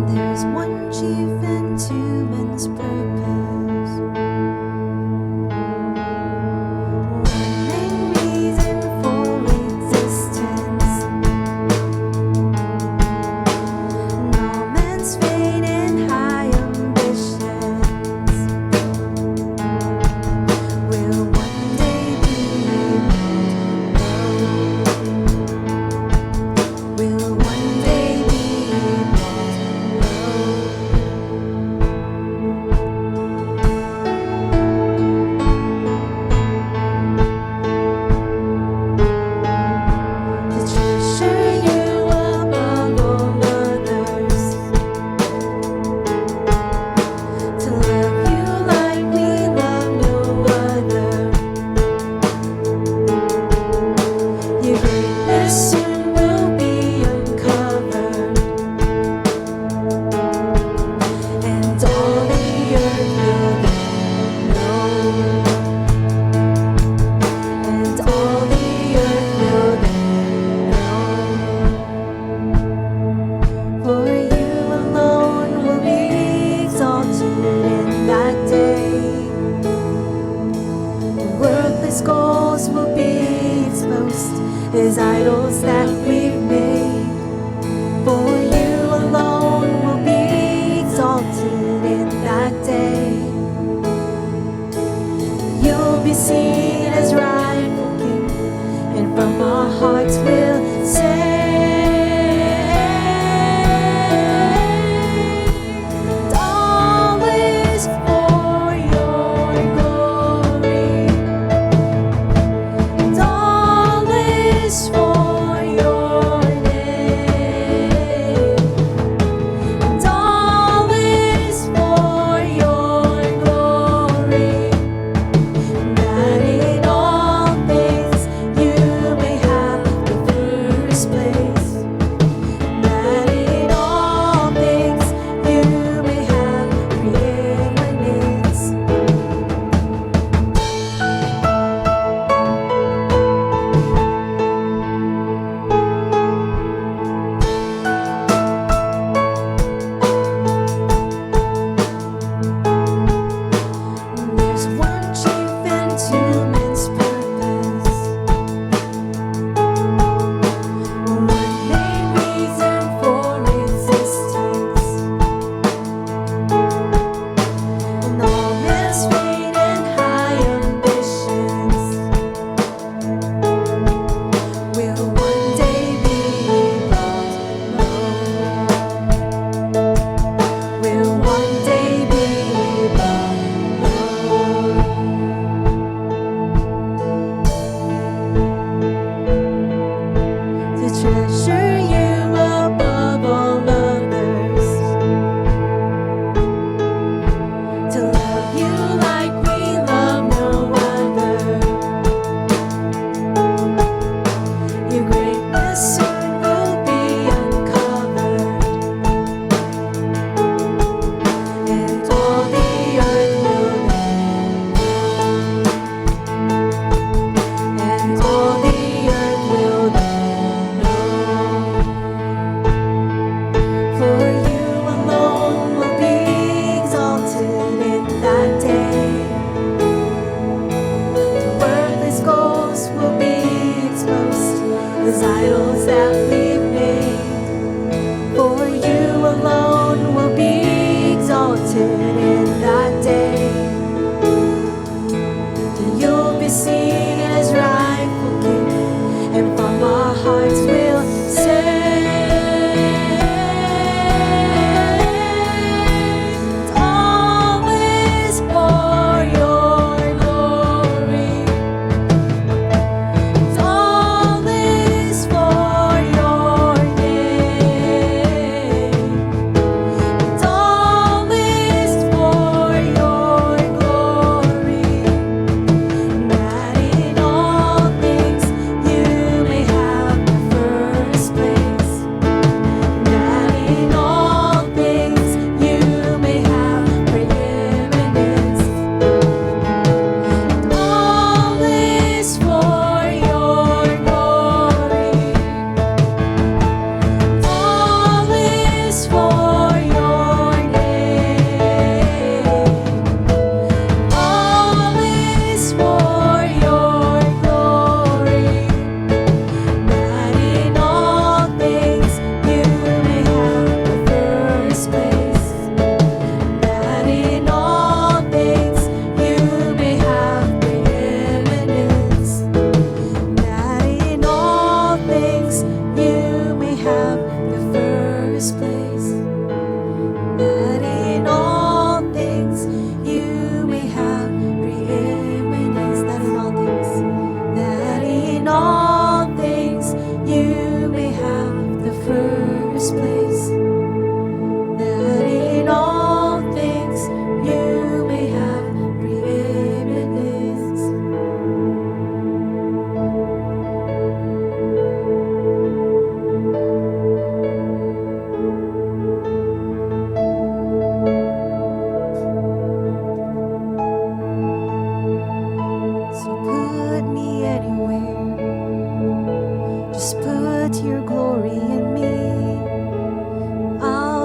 There's one chief and two men's purpose, one main reason for existence. No man's fate and high ambitions will one day be known. Will one day be known. To treasure you above all others, to love you like we love no other. Your greatness soon will be uncovered, and all the earth will then know. And all the earth will then know. For you alone will be exalted in that day. Worthless goals will be exposed as idols that we've made. For you alone will be exalted in that day. You'll be seen as rightful king, and from our hearts we'll say,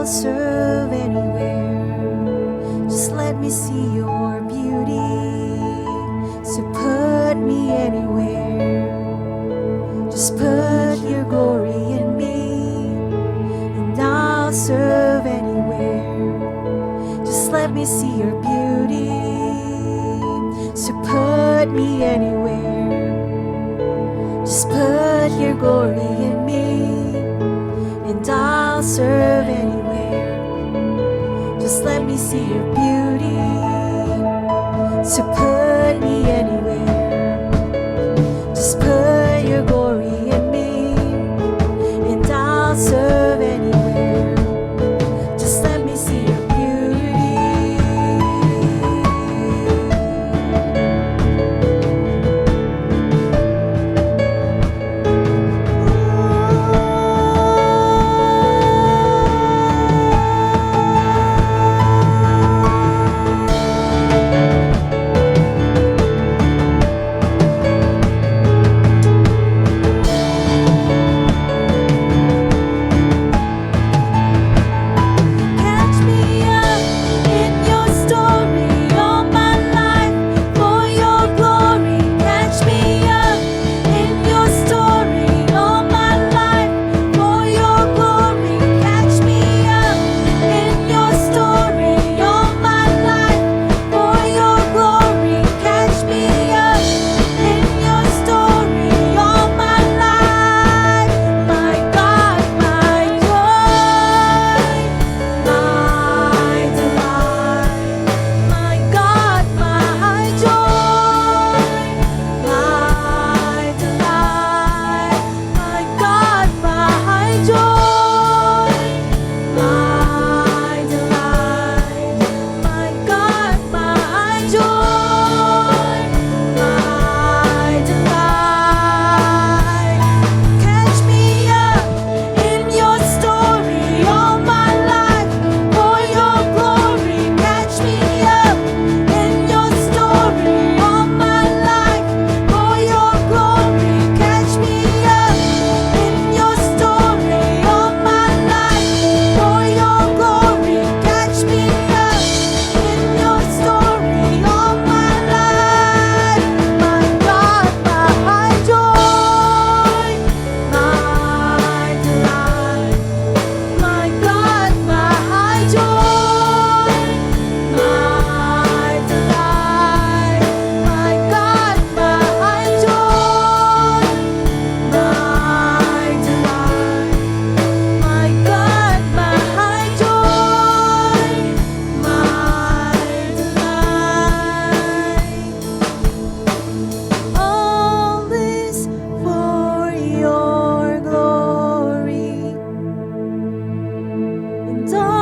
I'll serve anywhere. Just let me see your beauty. So put me anywhere. Just put your glory in me, and I'll serve anywhere. Just let me see your beauty. So put me anywhere. Just put your glory in me, and I'll serve anywhere. Just let me see your beauty. So put me anywhere. Just put your glory in me, and I'll serve anywhere. Just let me see your all